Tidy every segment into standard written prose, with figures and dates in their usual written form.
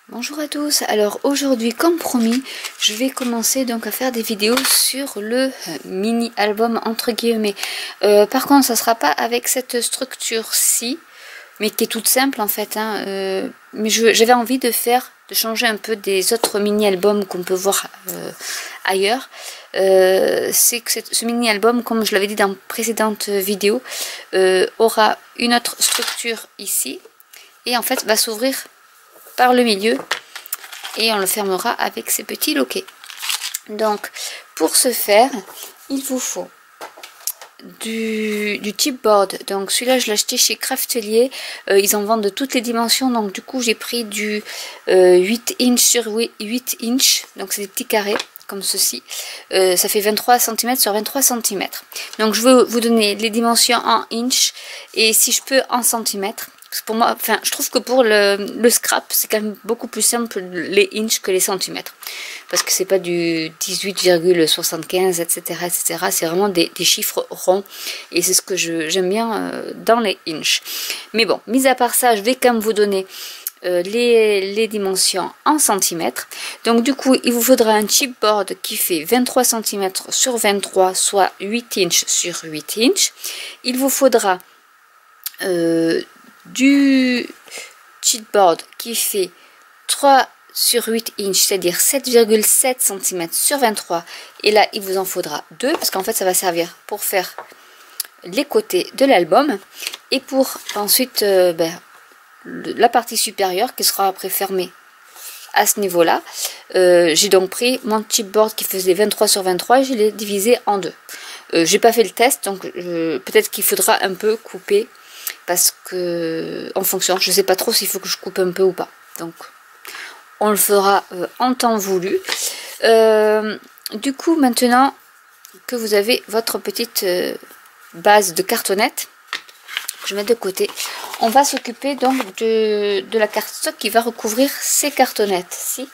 Bonjour à tous, alors aujourd'hui comme promis je vais commencer donc à faire des vidéos sur le mini album entre guillemets. Par contre ça sera pas avec cette structure ci mais qui est toute simple en fait hein, mais j'avais envie de changer un peu des autres mini albums qu'on peut voir ailleurs. C'est que ce mini album, comme je l'avais dit dans précédentes vidéos, aura une autre structure ici et en fait va s'ouvrir par le milieu et on le fermera avec ces petits loquets. Donc pour ce faire il vous faut du chipboard. Donc celui-là je l'ai acheté chez Craftelier, ils en vendent de toutes les dimensions, donc du coup j'ai pris du 8 inch sur 8 inch, donc c'est des petits carrés comme ceci. Ça fait 23 cm sur 23 cm. Donc je veux vous donner les dimensions en inch et si je peux en centimètres. Pour moi, enfin, je trouve que pour le scrap, c'est quand même beaucoup plus simple les inches que les centimètres. Parce que c'est pas du 18,75, etc. etc. C'est vraiment des chiffres ronds. Et c'est ce que j'aime bien dans les inches. Mais bon, mis à part ça, je vais quand même vous donner les dimensions en centimètres. Donc du coup, il vous faudra un chipboard qui fait 23 cm sur 23, soit 8 inches sur 8 inches. Il vous faudra du chipboard qui fait 3 sur 8 inches, c'est-à-dire 7,7 cm sur 23. Et là, il vous en faudra 2, parce qu'en fait, ça va servir pour faire les côtés de l'album. Et pour ensuite la partie supérieure qui sera après fermée à ce niveau-là. J'ai donc pris mon chipboard qui faisait 23 sur 23 et je l'ai divisé en deux. J'ai pas fait le test, donc peut-être qu'il faudra un peu couper. Parce que en fonction, je sais pas trop s'il faut que je coupe un peu ou pas. Donc on le fera en temps voulu. Du coup, maintenant que vous avez votre petite base de cartonnette, je mets de côté. On va s'occuper donc de la cardstock qui va recouvrir ces cartonnettes. Si.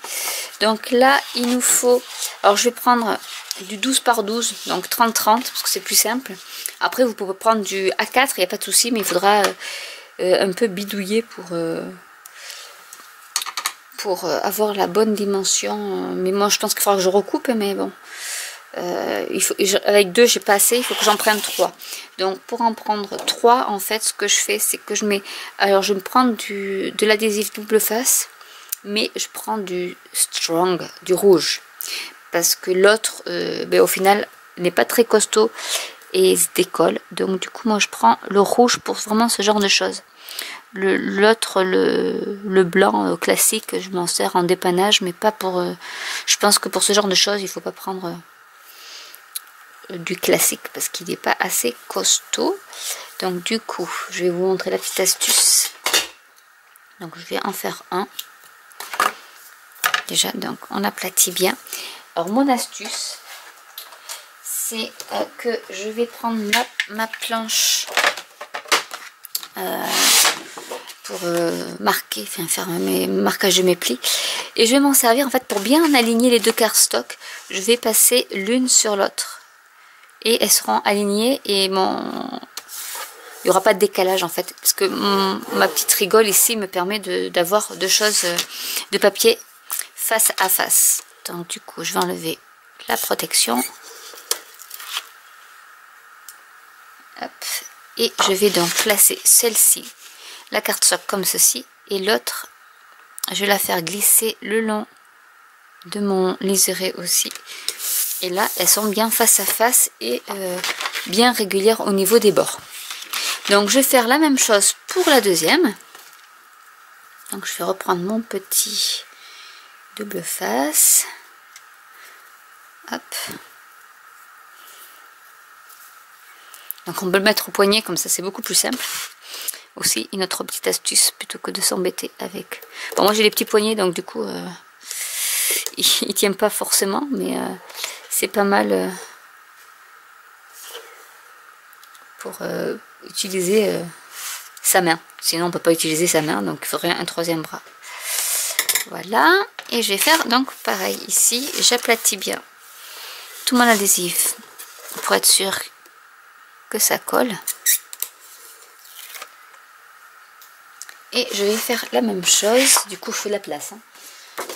Donc là, il nous faut... Alors je vais prendre du 12 par 12, donc 30-30, parce que c'est plus simple. Après, vous pouvez prendre du A4, il n'y a pas de souci, mais il faudra un peu bidouiller pour avoir la bonne dimension. Mais moi, je pense qu'il faudra que je recoupe, mais bon. Avec 2 j'ai pas assez, il faut que j'en prenne 3. Donc pour en prendre 3, en fait ce que je fais c'est que je mets, alors je vais me prendre de l'adhésif double face, mais je prends du strong, du rouge, parce que l'autre au final n'est pas très costaud et il se décolle. Donc du coup moi je prends le rouge pour vraiment ce genre de choses. L'autre, le blanc classique, je m'en sers en dépannage, mais pas pour... je pense que pour ce genre de choses il faut pas prendre du classique parce qu'il n'est pas assez costaud. Donc du coup je vais vous montrer la petite astuce. Donc je vais en faire un déjà. Donc on aplatit bien. Alors mon astuce c'est que je vais prendre ma planche pour marquer, enfin faire mes marquages de mes plis, et je vais m'en servir en fait pour bien aligner les deux cardstock. Je vais passer l'une sur l'autre et elles seront alignées et il n'y aura pas de décalage en fait, parce que ma petite rigole ici me permet d'avoir deux choses de papier face à face. Donc du coup je vais enlever la protection. Hop. Et je vais donc placer celle-ci, la cardstock comme ceci, et l'autre je vais la faire glisser le long de mon liseré aussi. Et là, elles sont bien face à face et bien régulières au niveau des bords. Donc, je vais faire la même chose pour la deuxième. Donc, je vais reprendre mon petit double face. Hop. Donc, on peut le mettre au poignet, comme ça, c'est beaucoup plus simple. Aussi, une autre petite astuce, plutôt que de s'embêter avec... Bon, moi, j'ai les petits poignets, donc du coup, ils tiennent pas forcément, mais... c'est pas mal pour utiliser sa main. Sinon, on peut pas utiliser sa main, donc il faudrait un troisième bras. Voilà. Et je vais faire donc pareil ici. J'aplatis bien tout mon adhésif pour être sûr que ça colle. Et je vais faire la même chose. Du coup, je fais la place. Hein.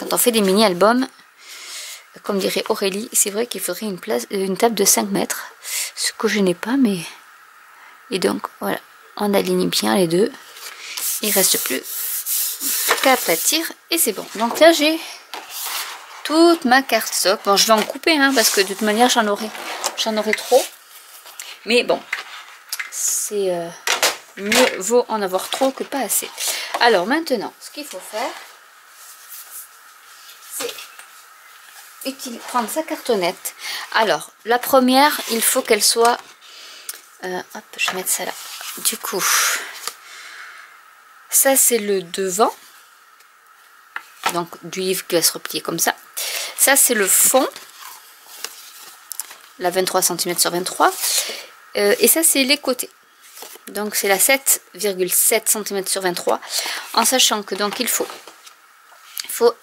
quand on fait des mini-albums, comme dirait Aurélie, c'est vrai qu'il faudrait une table de 5 mètres. Ce que je n'ai pas, mais... Et donc, voilà. On aligne bien les deux. Il reste plus qu'à aplatir et c'est bon. Donc là, j'ai toute ma cardstock. Bon, je vais en couper, hein, parce que de toute manière, j'en aurai trop. Mais bon, c'est mieux vaut en avoir trop que pas assez. Alors maintenant, ce qu'il faut faire, c'est prendre sa cartonnette. Alors, la première, il faut qu'elle soit... hop, je vais mettre ça là. Du coup, ça c'est le devant. Donc, du livre qui va se replier comme ça. Ça, c'est le fond. La 23 cm sur 23. Et ça, c'est les côtés. Donc, c'est la 7,7 cm sur 23. En sachant que, donc, il faut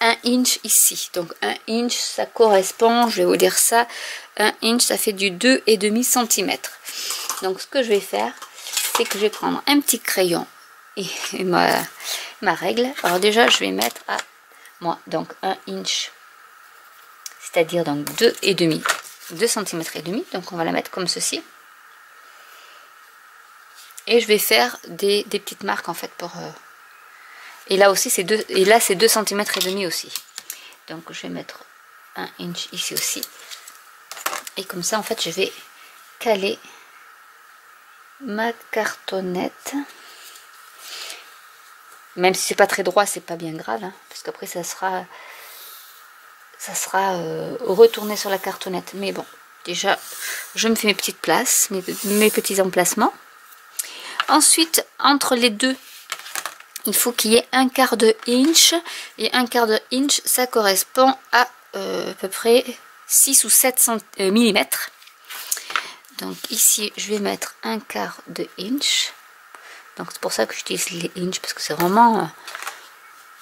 1 inch ici. Donc 1 inch, ça correspond, je vais vous dire ça, 1 inch, ça fait du 2,5 cm. Donc ce que je vais faire, c'est que je vais prendre un petit crayon et ma règle. Alors déjà, je vais mettre à moi, donc 1 inch, c'est-à-dire donc 2,5 cm et demi. Donc on va la mettre comme ceci. Et je vais faire des petites marques en fait pour... Et là aussi c'est 2 cm et demi aussi. Donc je vais mettre 1 inch ici aussi. Et comme ça en fait je vais caler ma cartonnette. Même si c'est pas très droit, c'est pas bien grave, hein, parce qu'après ça sera retourné sur la cartonnette. Mais bon, déjà je me fais mes petites places, mes petits emplacements. Ensuite, entre les deux, il faut qu'il y ait 1/4 de inch. Et 1/4 de inch, ça correspond à peu près 6 ou 7 mm. Donc ici, je vais mettre 1/4 de inch. Donc c'est pour ça que j'utilise les inches, parce que c'est vraiment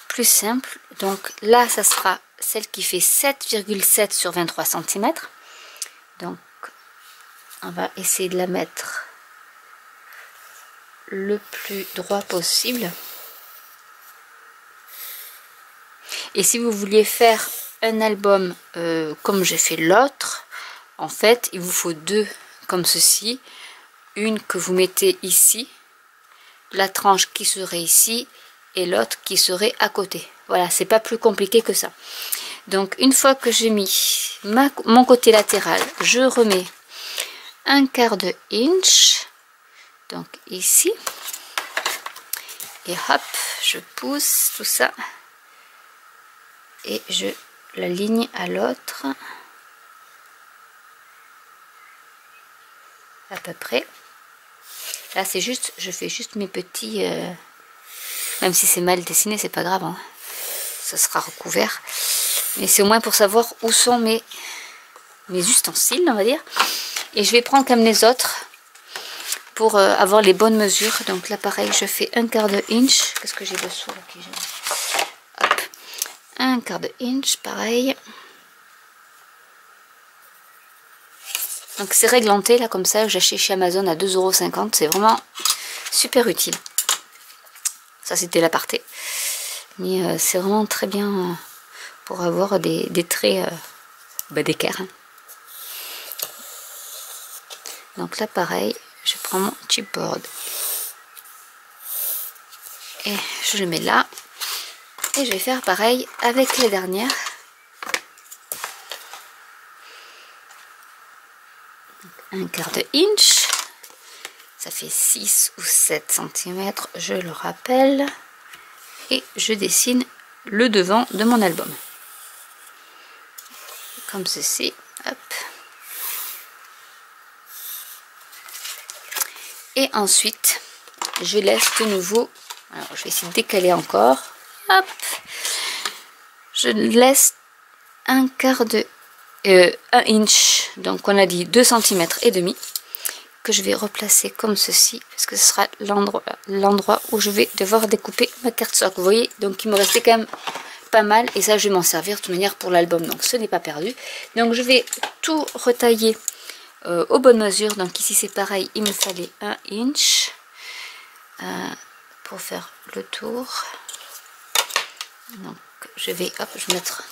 plus simple. Donc là, ça sera celle qui fait 7,7 sur 23 cm. Donc on va essayer de la mettre le plus droit possible. Et si vous vouliez faire un album comme j'ai fait l'autre, en fait il vous faut deux comme ceci. Une que vous mettez ici, la tranche qui serait ici et l'autre qui serait à côté. Voilà, c'est pas plus compliqué que ça. Donc une fois que j'ai mis mon côté latéral, je remets 1/4 de inch, donc ici, et hop, je pousse tout ça et je l'aligne à l'autre à peu près. Là c'est juste, je fais juste mes petits, même si c'est mal dessiné, c'est pas grave, hein. Ça sera recouvert, mais c'est au moins pour savoir où sont mes ustensiles, on va dire. Et je vais prendre comme les autres pour avoir les bonnes mesures. Donc là pareil, je fais 1/4 de inch. Qu'est-ce que j'ai dessous là? Hop, 1/4 de inch, pareil. Donc c'est réglenté là comme ça, j'ai acheté chez Amazon à 2,50 €, c'est vraiment super utile. Ça c'était l'aparté. Mais c'est vraiment très bien pour avoir des traits d'équerre. Hein. Donc là pareil, je prends mon chipboard et je le mets là. Et je vais faire pareil avec les dernières. 1/4 de inch, ça fait 6 ou 7 cm, je le rappelle, et je dessine le devant de mon album comme ceci, hop. Et ensuite je laisse de nouveau, alors je vais essayer de décaler encore, hop, je laisse 1/4 de 1 inch, donc on a dit 2 cm et demi, que je vais replacer comme ceci, parce que ce sera l'endroit où je vais devoir découper ma cardstock. Vous voyez, donc il me restait quand même pas mal, et ça je vais m'en servir de toute manière pour l'album, donc ce n'est pas perdu. Donc je vais tout retailler aux bonnes mesures. Donc ici c'est pareil, il me fallait 1 inch pour faire le tour. Donc je vais mettre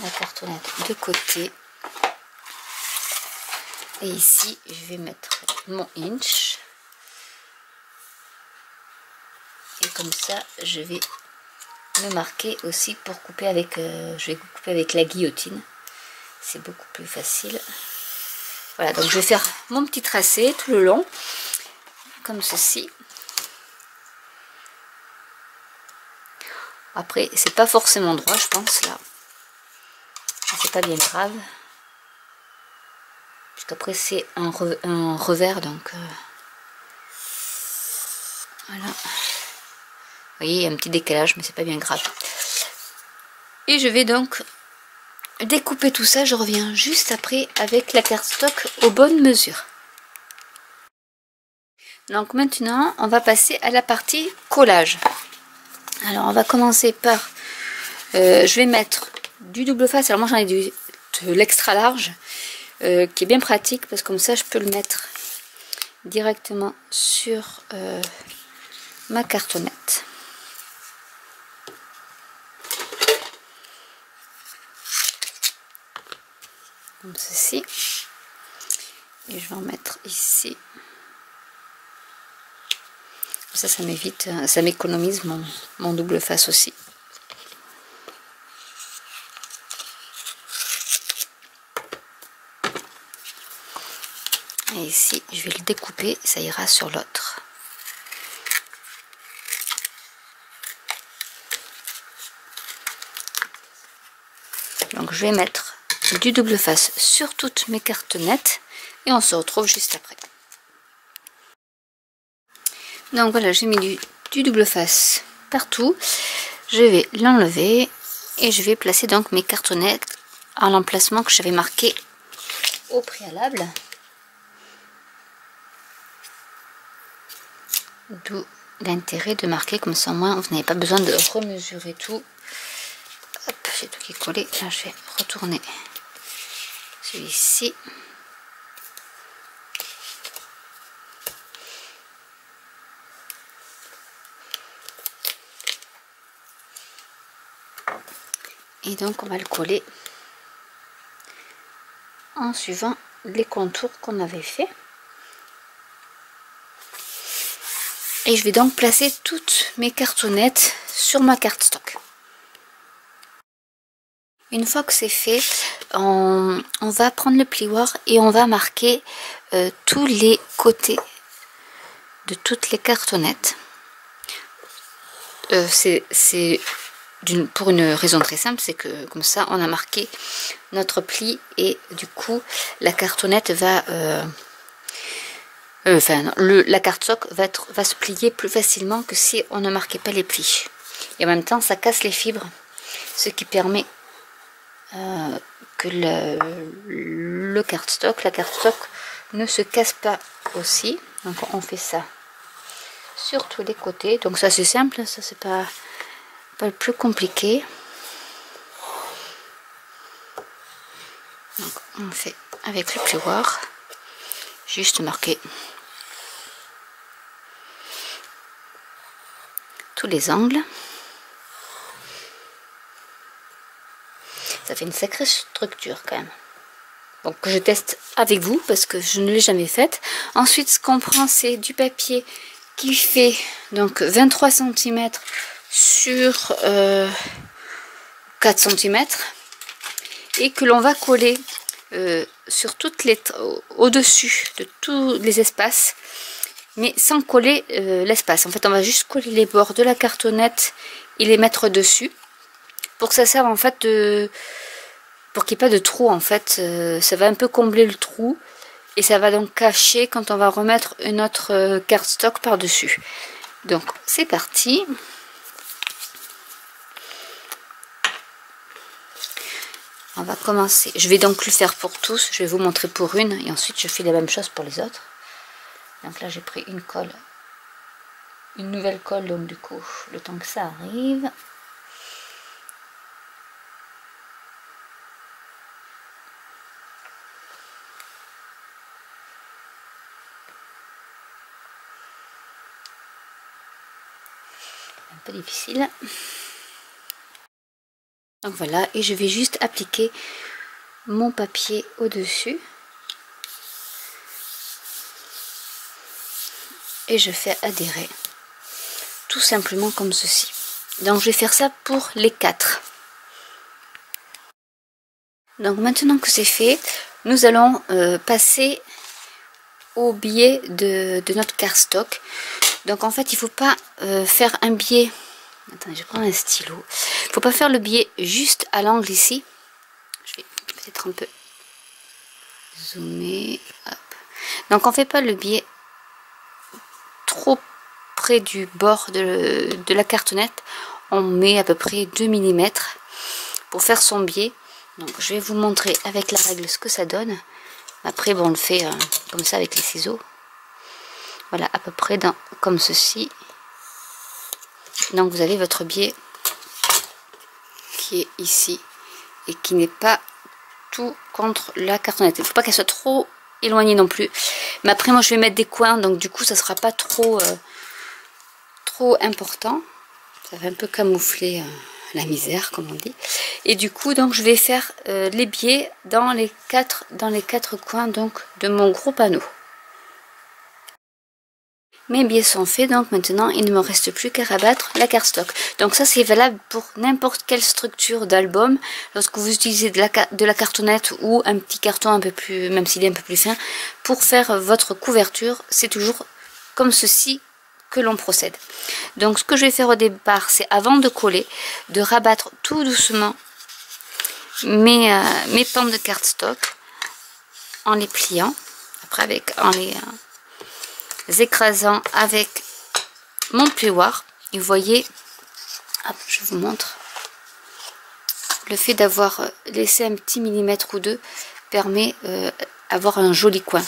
la cartonnette de côté. Et ici, je vais mettre mon inch. Et comme ça, je vais me marquer aussi pour couper avec... je vais couper avec la guillotine. C'est beaucoup plus facile. Voilà, donc je vais faire mon petit tracé tout le long. Comme ceci. Après, c'est pas forcément droit, je pense, là. C'est pas bien grave. Puisqu'après, c'est un revers, donc... voilà. Vous voyez, il y a un petit décalage, mais c'est pas bien grave. Et je vais donc découper tout ça. Je reviens juste après avec la cardstock aux bonnes mesures. Donc maintenant, on va passer à la partie collage. Alors, on va commencer par... je vais mettre du double face. Alors moi, j'en ai de l'extra large, qui est bien pratique, parce que comme ça, je peux le mettre directement sur ma cartonnette. Comme ceci. Et je vais en mettre ici. Ça m'évite, ça m'économise mon double face aussi. Et ici, je vais le découper, ça ira sur l'autre. Donc je vais mettre du double face sur toutes mes cartonnettes et on se retrouve juste après. Donc voilà, j'ai mis du double face partout. Je vais l'enlever et je vais placer donc mes cartonnettes à l'emplacement que j'avais marqué au préalable. D'où l'intérêt de marquer comme ça, au moins vous n'avez pas besoin de remesurer tout. Hop, j'ai tout qui est collé. Là, je vais retourner celui-ci. Et donc, on va le coller en suivant les contours qu'on avait fait. Et je vais donc placer toutes mes cartonnettes sur ma cardstock. Une fois que c'est fait, on va prendre le plioir et on va marquer tous les côtés de toutes les cartonnettes. C'est pour une raison très simple, c'est que comme ça on a marqué notre pli et du coup la cartonnette va... la cardstock va se plier plus facilement que si on ne marquait pas les plis. Et en même temps, ça casse les fibres, ce qui permet que la cardstock ne se casse pas aussi. Donc on fait ça sur tous les côtés. Donc ça c'est simple, ça c'est pas le plus compliqué. Donc on fait avec le plioir, juste marquer tous les angles. Ça fait une sacrée structure quand même. Donc je teste avec vous parce que je ne l'ai jamais faite. Ensuite, ce qu'on prend, c'est du papier qui fait donc 23 cm sur 4 cm et que l'on va coller sur toutes les au-dessus de tous les espaces, mais sans coller l'espace. En fait, on va juste coller les bords de la cartonnette et les mettre dessus pour que ça serve en fait pour qu'il n'y ait pas de trou. En fait, ça va un peu combler le trou et ça va donc cacher quand on va remettre une autre cardstock par dessus. Donc c'est parti. On va commencer. Je vais donc le faire pour tous. Je vais vous montrer pour une et ensuite je fais la même chose pour les autres. Donc là j'ai pris une colle, une nouvelle colle, donc du coup le temps que ça arrive. Un peu difficile. Donc voilà, et je vais juste appliquer mon papier au-dessus. Et je fais adhérer. Tout simplement comme ceci. Donc je vais faire ça pour les 4. Donc maintenant que c'est fait, nous allons passer au biais de notre cardstock. Donc en fait il ne faut pas faire un biais. Attendez, je prends un stylo. Il ne faut pas faire le biais juste à l'angle ici. Je vais peut-être un peu zoomer. Hop. Donc on ne fait pas le biais trop près du bord de la cartonnette. On met à peu près 2 mm pour faire son biais. Donc je vais vous montrer avec la règle ce que ça donne. Après bon, on le fait comme ça avec les ciseaux. Voilà, à peu près comme ceci. Donc vous avez votre biais qui est ici et qui n'est pas tout contre la cartonnette. Il ne faut pas qu'elle soit trop éloignée non plus. Mais après moi je vais mettre des coins, donc du coup ça sera pas trop important. Ça va un peu camoufler la misère comme on dit. Et du coup donc je vais faire les biais dans les quatre coins donc de mon gros panneau. Mes biais sont faits, donc maintenant il ne me reste plus qu'à rabattre la cardstock. Donc ça c'est valable pour n'importe quelle structure d'album. Lorsque vous utilisez de la cartonnette ou un petit carton un peu plus, même s'il est un peu plus fin, pour faire votre couverture, c'est toujours comme ceci que l'on procède. Donc ce que je vais faire au départ, c'est avant de coller, de rabattre tout doucement mes pans de cardstock en les pliant, après en les écrasant avec mon plioir. Et vous voyez, hop, je vous montre, le fait d'avoir laissé un petit millimètre ou deux permet d'avoir un joli coin.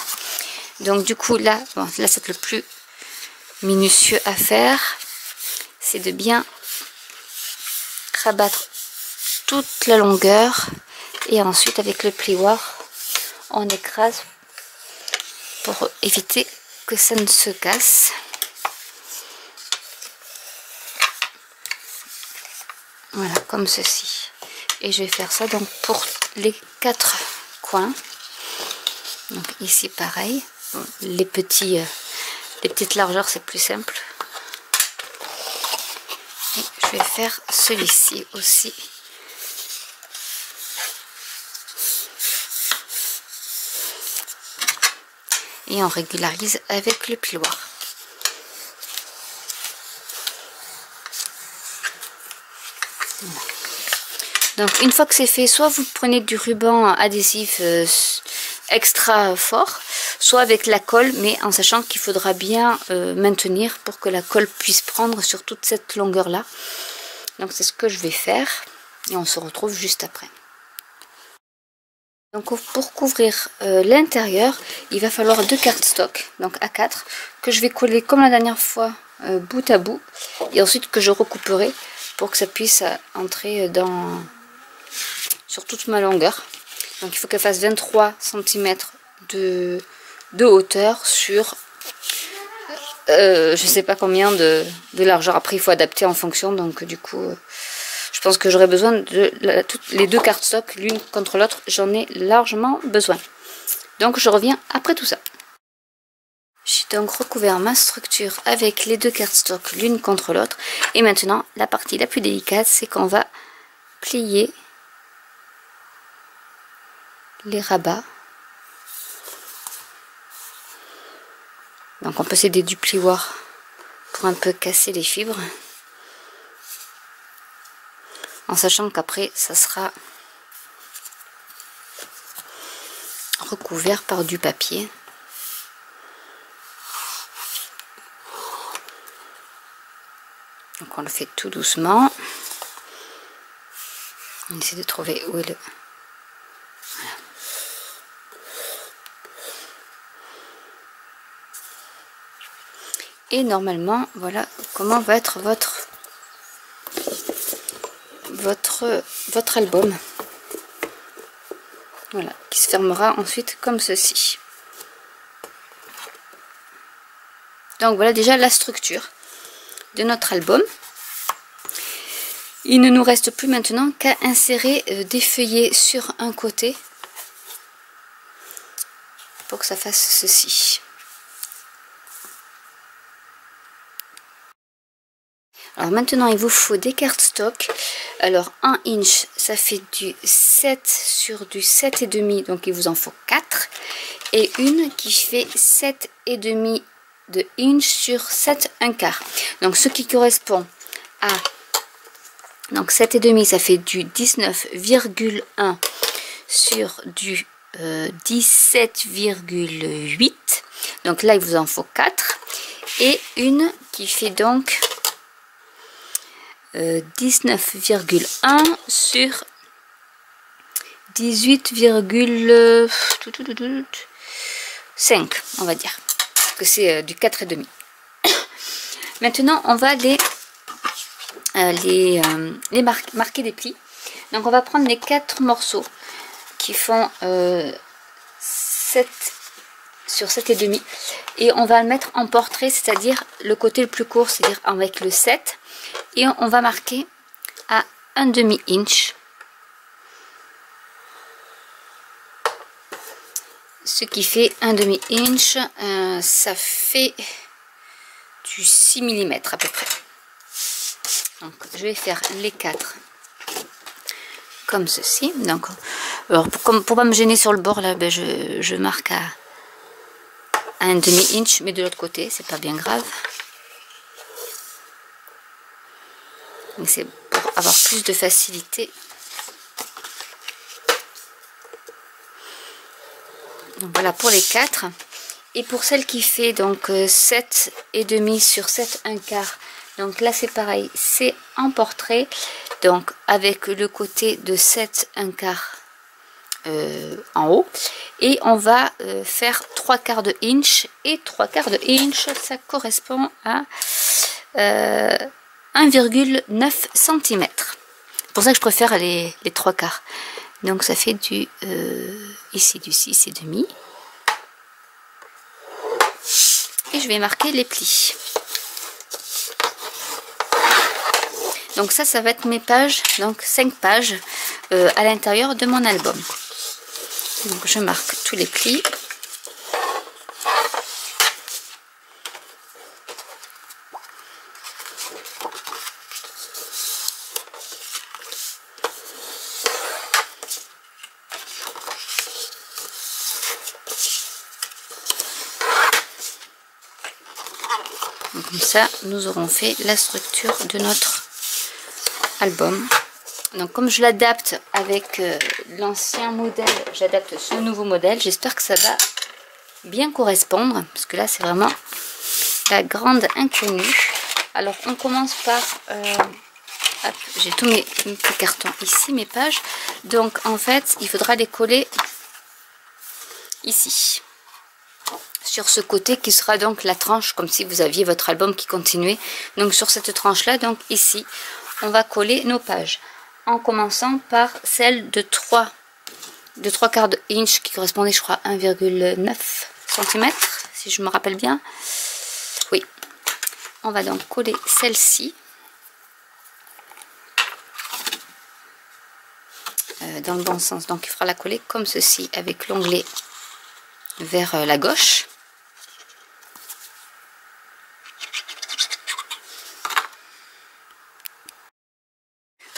Donc du coup là, bon, là c'est le plus minutieux à faire, c'est de bien rabattre toute la longueur et ensuite avec le plioir on écrase pour éviter que ça ne se casse. Voilà, comme ceci. Et je vais faire ça donc pour les 4 coins. Donc ici pareil. Bon, les petites largeurs c'est plus simple. Et je vais faire celui-ci aussi. Et on régularise avec le plioir. Voilà. Donc une fois que c'est fait, soit vous prenez du ruban adhésif extra fort, soit avec la colle, mais en sachant qu'il faudra bien maintenir pour que la colle puisse prendre sur toute cette longueur là. Donc c'est ce que je vais faire et on se retrouve juste après. Donc pour couvrir l'intérieur, il va falloir 2 cardstock, donc A4, que je vais coller comme la dernière fois bout à bout, et ensuite que je recouperai pour que ça puisse entrer sur toute ma longueur. Donc il faut qu'elle fasse 23 cm de hauteur sur je sais pas combien de largeur. Après il faut adapter en fonction, donc du coup je pense que j'aurai besoin de les 2 cardstock l'une contre l'autre. J'en ai largement besoin. Donc je reviens après tout ça. J'ai donc recouvert ma structure avec les 2 cardstock l'une contre l'autre. Et maintenant la partie la plus délicate, c'est qu'on va plier les rabats. Donc on peut s'aider du plioir pour un peu casser les fibres. En sachant qu'après ça sera recouvert par du papier. Donc on le fait tout doucement. On essaie de trouver où est le... Voilà. Et normalement, voilà comment va être votre album. Voilà, qui se fermera ensuite comme ceci. Donc voilà déjà la structure de notre album. Il ne nous reste plus maintenant qu'à insérer des feuillets sur un côté pour que ça fasse ceci. Alors maintenant il vous faut des cardstock. Alors 1 inch ça fait du 7 sur du 7,5, donc il vous en faut 4. Et une qui fait 7,5 de inch sur 7 1/4. Donc ce qui correspond à, donc 7,5 ça fait du 19,1 sur du 17,8. Donc là il vous en faut 4. Et une qui fait donc 19,1 sur 18,5, on va dire que c'est du 4,5. Maintenant on va marquer des plis. Donc on va prendre les 4 morceaux qui font 7 sur 7,5 et on va le mettre en portrait, c'est-à-dire le côté le plus court, c'est-à-dire avec le 7, et on va marquer à 1/2 inch, ce qui fait 1/2 inch, ça fait du 6 mm à peu près. Donc je vais faire les 4 comme ceci. Donc alors pour pas me gêner sur le bord là, ben je marque à 1/2 inch, mais de l'autre côté c'est pas bien grave. C'est pour avoir plus de facilité. Donc voilà pour les 4. Et pour celle qui fait donc 7,5 sur 7 1/4, donc là c'est pareil, c'est en portrait, donc avec le côté de 7 1/4 en haut, et on va faire 3/4 de inch, et 3/4 de inch ça correspond à 1,9 cm. C'est pour ça que je préfère les 3/4. Donc ça fait du ici du 6,5. Et je vais marquer les plis. Donc ça va être mes pages, donc 5 pages à l'intérieur de mon album. Donc je marque tous les plis. Comme ça, nous aurons fait la structure de notre album. Donc comme je l'adapte avec l'ancien modèle, j'adapte ce nouveau modèle. J'espère que ça va bien correspondre, parce que là c'est vraiment la grande inconnue. Alors on commence par j'ai tous mes petits cartons ici, mes pages. Donc en fait il faudra les coller ici, sur ce côté qui sera donc la tranche, comme si vous aviez votre album qui continuait. Donc sur cette tranche là, donc ici on va coller nos pages, en commençant par celle de 3/4 de inch qui correspondait je crois à 1,9 cm, si je me rappelle bien. Oui, on va donc coller celle-ci dans le bon sens. Donc il faudra la coller comme ceci, avec l'onglet vers la gauche.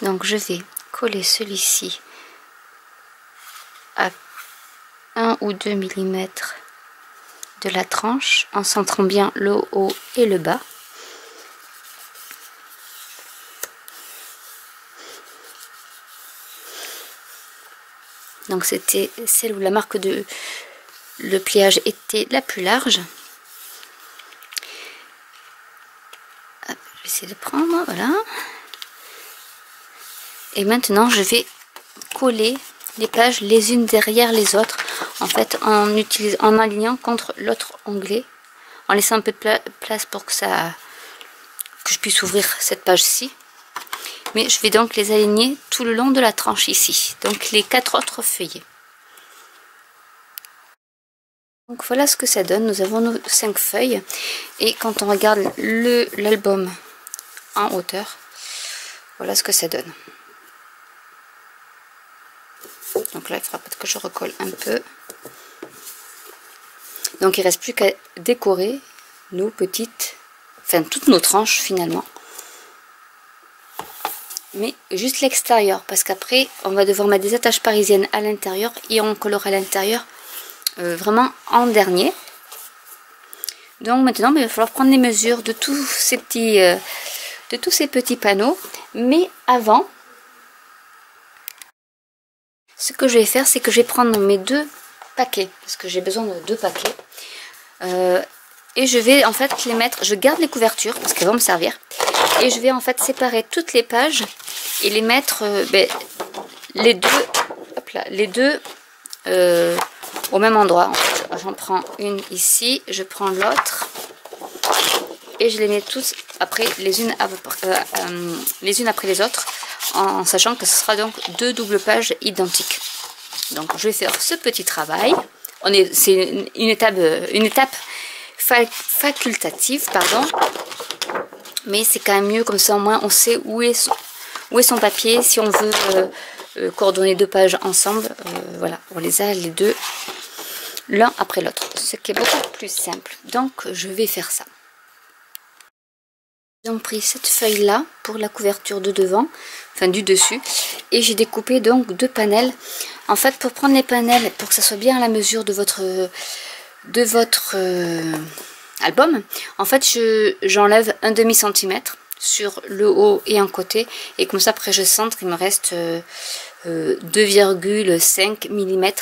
Donc je vais coller celui-ci à 1 ou 2 mm de la tranche, en centrant bien le haut et le bas. Donc c'était celle où la marque de le pliage était la plus large. Hop, je vais essayer de prendre, voilà. Et maintenant je vais coller les pages les unes derrière les autres, en fait en alignant contre l'autre onglet, en laissant un peu de place pour que je puisse ouvrir cette page-ci. Mais je vais donc les aligner tout le long de la tranche ici, donc les 4 autres feuillets. Donc voilà ce que ça donne. Nous avons nos 5 feuilles, et quand on regarde l'album en hauteur, Voilà ce que ça donne. Donc là, il faudra peut-être que je recolle un peu. Donc il ne reste plus qu'à décorer nos petites, enfin toutes nos tranches finalement. Mais juste l'extérieur, parce qu'après on va devoir mettre des attaches parisiennes à l'intérieur et on collera à l'intérieur vraiment en dernier. Donc maintenant il va falloir prendre les mesures de tous ces petits panneaux. Mais avant, ce que je vais faire, c'est que je vais prendre mes 2 paquets, parce que j'ai besoin de 2 paquets. Et je vais en fait les mettre, je garde les couvertures parce qu'elles vont me servir. Et je vais en fait séparer toutes les pages et les mettre les deux au même endroit. J'en prends une ici, je prends l'autre et je les mets toutes après les unes après les autres, en sachant que ce sera donc 2 doubles pages identiques. Donc je vais faire ce petit travail. C'est une étape facultative, pardon, mais c'est quand même mieux, comme ça au moins on sait où est son papier. Si on veut coordonner 2 pages ensemble, voilà, on les a les deux l'un après l'autre, ce qui est beaucoup plus simple. Donc je vais faire ça. J'ai donc pris cette feuille là pour la couverture de devant, enfin du dessus, et j'ai découpé donc 2 panels. En fait, pour prendre les panels, pour que ça soit bien à la mesure de votre album, en fait j'enlève un demi centimètre sur le haut et un côté, et comme ça après je centre, il me reste 2,5 mm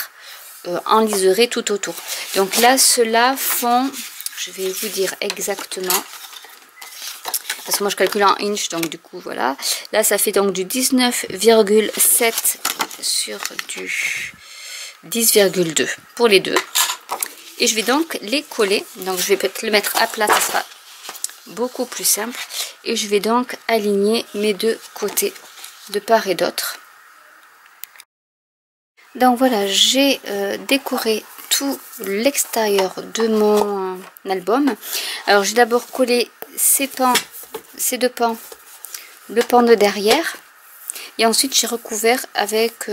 en liseré tout autour. Donc là ceux-là font, je vais vous dire exactement, parce que moi je calcule en inch, donc du coup voilà, là ça fait donc du 19,7 sur du 10,2 pour les deux. Et je vais donc les coller. Donc je vais peut-être le mettre à plat, ça sera beaucoup plus simple. Et je vais donc aligner mes 2 côtés de part et d'autre. Donc voilà, j'ai décoré tout l'extérieur de mon album. Alors j'ai d'abord collé ces 2 pans, le pan de derrière. Et ensuite j'ai recouvert avec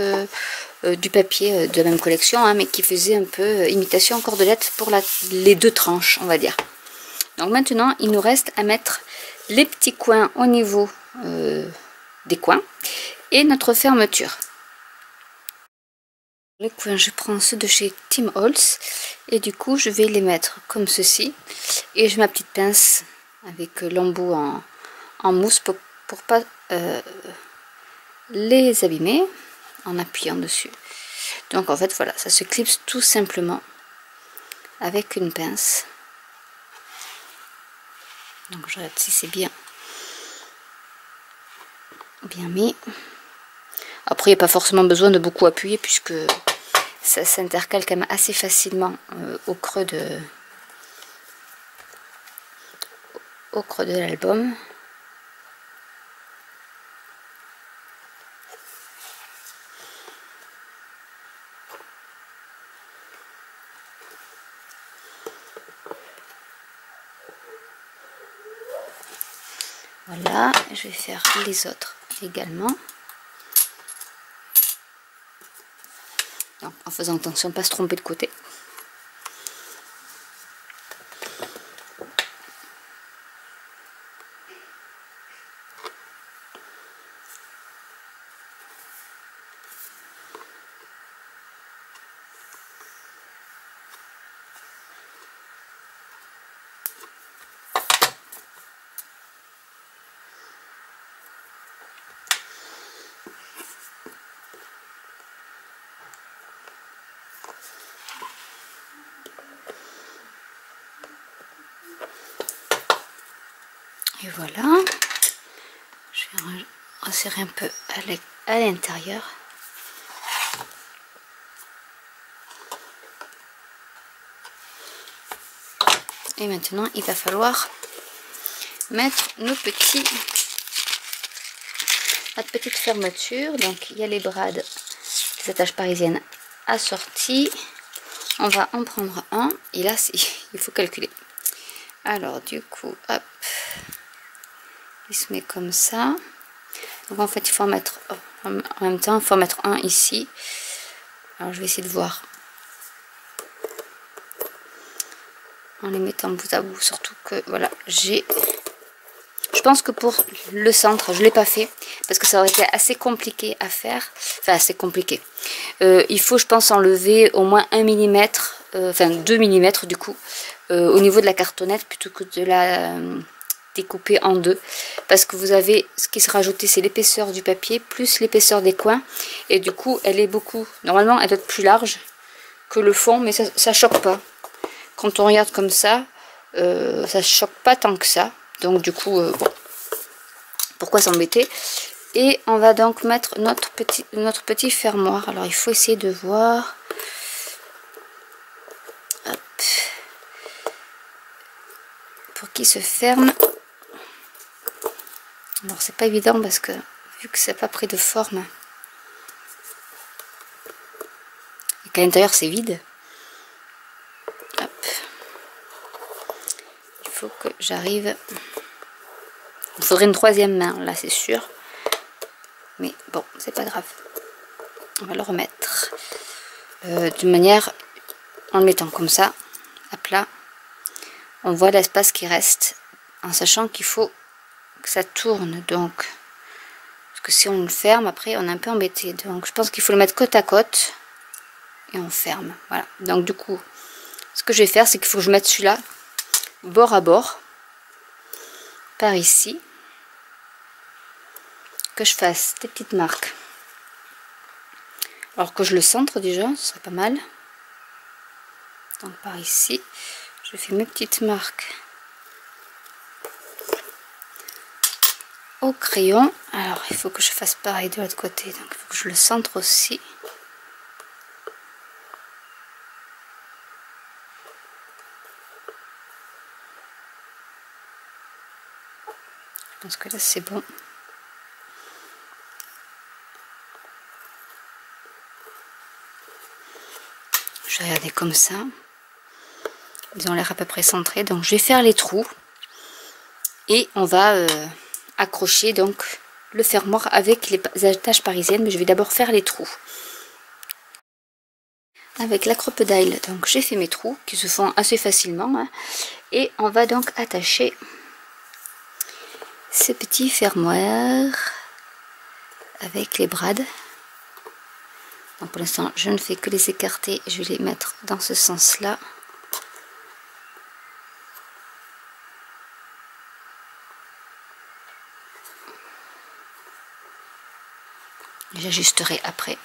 du papier de la même collection, hein, mais qui faisait un peu imitation cordelette pour les 2 tranches, on va dire. Donc maintenant il nous reste à mettre les petits coins au niveau des coins et notre fermeture. Les coins, je prends ceux de chez Tim Holtz et du coup je vais les mettre comme ceci, et j'ai ma petite pince avec l'embout en mousse pour pas les abîmer en appuyant dessus. Donc en fait voilà, ça se clipse tout simplement avec une pince. Donc je regarde si c'est bien mis. Après il n'y a pas forcément besoin de beaucoup appuyer puisque ça s'intercale quand même assez facilement au creux de l'album. Voilà, je vais faire les autres également. Donc, en faisant attention de ne pas se tromper de côté. Et voilà, je vais resserrer un peu à l'intérieur. Et maintenant, il va falloir mettre notre petite fermeture. Donc, il y a les brades, les attaches parisiennes assorties. On va en prendre un. Et là, il faut calculer. Alors, du coup, hop. Il se met comme ça. Donc en fait il faut en mettre en même temps, il faut en mettre un ici. Alors je vais essayer de voir en les mettant bout à bout, surtout que voilà, j'ai... Je pense que pour le centre, je ne l'ai pas fait parce que ça aurait été assez compliqué à faire. Enfin, assez compliqué. Il faut, je pense, enlever au moins 1 mm, enfin 2 mm du coup, au niveau de la cartonnette plutôt que de la découper en deux. Parce que vous avez, ce qui sera ajouté, c'est l'épaisseur du papier plus l'épaisseur des coins. Et du coup, elle est beaucoup... Normalement, elle doit être plus large que le fond, mais ça ne choque pas. Quand on regarde comme ça, ça ne choque pas tant que ça. Donc du coup, bon, pourquoi s'embêter? Et on va donc mettre notre petit fermoir. Alors il faut essayer de voir. Hop. Pour qu'il se ferme. Alors c'est pas évident parce que vu que c'est pas pris de forme et qu'à l'intérieur c'est vide. Hop. Il faut que j'arrive. Il faudrait une troisième main, là c'est sûr. Mais bon, c'est pas grave. On va le remettre. D'une manière, en le mettant comme ça, à plat, on voit l'espace qui reste, en sachant qu'il faut que ça tourne. Donc, parce que si on le ferme, après on est un peu embêté. Donc je pense qu'il faut le mettre côte à côte. Et on ferme. Voilà. Donc du coup, ce que je vais faire, c'est qu'il faut que je mette celui-là bord à bord. Par ici. Que je fasse des petites marques. Alors que je le centre déjà, ce serait pas mal. Donc par ici, je fais mes petites marques au crayon. Alors il faut que je fasse pareil de l'autre côté, donc il faut que je le centre aussi. Je pense que là c'est bon. Je vais regarder comme ça. Ils ont l'air à peu près centrés. Donc je vais faire les trous. Et on va accrocher donc le fermoir avec les attaches parisiennes. Mais je vais d'abord faire les trous. Avec la crocodile, donc j'ai fait mes trous qui se font assez facilement. Hein, et on va donc attacher ces petits fermoirs avec les brades. Donc pour l'instant, je ne fais que les écarter. Je vais les mettre dans ce sens-là. J'ajusterai après.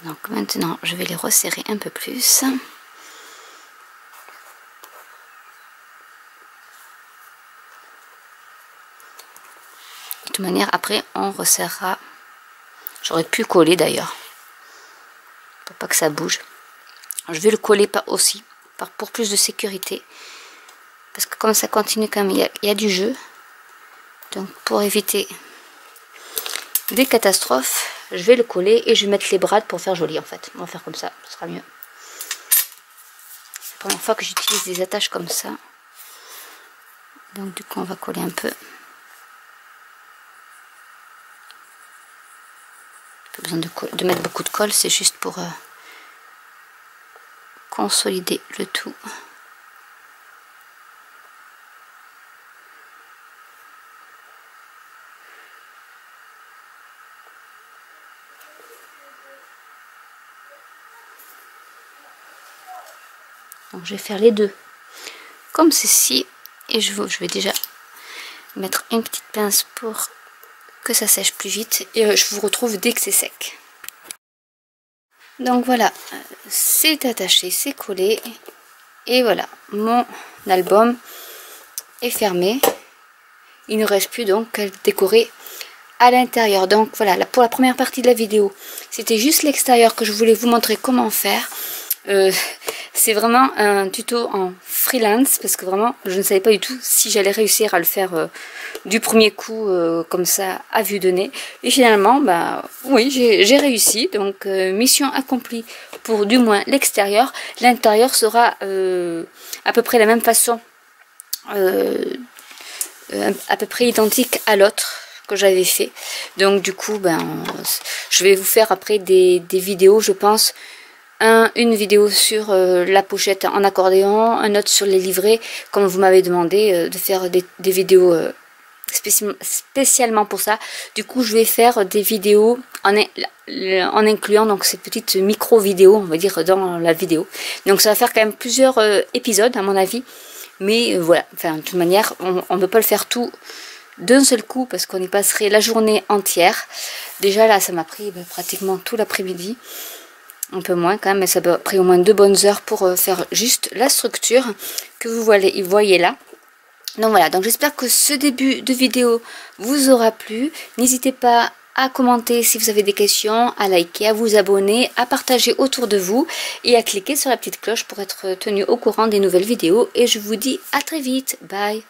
Donc maintenant, je vais les resserrer un peu plus. De toute manière, après, on resserrera. J'aurais pu coller d'ailleurs, pour pas que ça bouge. Je vais le coller pas aussi, pour plus de sécurité. Parce que comme ça continue quand même, il y a du jeu. Donc pour éviter des catastrophes, je vais le coller et je vais mettre les brades pour faire joli en fait. On va faire comme ça, ce sera mieux. C'est la première fois que j'utilise des attaches comme ça. Donc du coup on va coller un peu. Pas besoin de mettre beaucoup de colle, c'est juste pour consolider le tout. Donc je vais faire les deux comme ceci et je vais déjà mettre une petite pince pour que ça sèche plus vite et je vous retrouve dès que c'est sec. Donc voilà, c'est attaché, c'est collé et voilà, mon album est fermé. Il ne reste plus donc qu'à le décorer à l'intérieur. Donc voilà, pour la première partie de la vidéo, c'était juste l'extérieur que je voulais vous montrer comment faire. C'est vraiment un tuto en freelance parce que vraiment je ne savais pas du tout si j'allais réussir à le faire du premier coup comme ça à vue de nez. Et finalement, bah oui, j'ai réussi. Donc mission accomplie pour du moins l'extérieur. L'intérieur sera à peu près la même façon, à peu près identique à l'autre que j'avais fait. Donc du coup, ben, je vais vous faire après des vidéos, je pense. Une vidéo sur la pochette en accordéon, un autre sur les livrets, comme vous m'avez demandé de faire des vidéos spécialement pour ça. Du coup, je vais faire des vidéos en incluant donc ces petites micro-vidéos, on va dire, dans la vidéo. Donc ça va faire quand même plusieurs épisodes à mon avis. Mais voilà, enfin, de toute manière, on ne peut pas le faire tout d'un seul coup parce qu'on y passerait la journée entière. Déjà là, ça m'a pris pratiquement tout l'après-midi. Un peu moins quand même, mais ça a pris au moins 2 bonnes heures pour faire juste la structure que vous voyez là. Donc voilà, donc j'espère que ce début de vidéo vous aura plu. N'hésitez pas à commenter si vous avez des questions, à liker, à vous abonner, à partager autour de vous et à cliquer sur la petite cloche pour être tenu au courant des nouvelles vidéos. Et je vous dis à très vite, bye!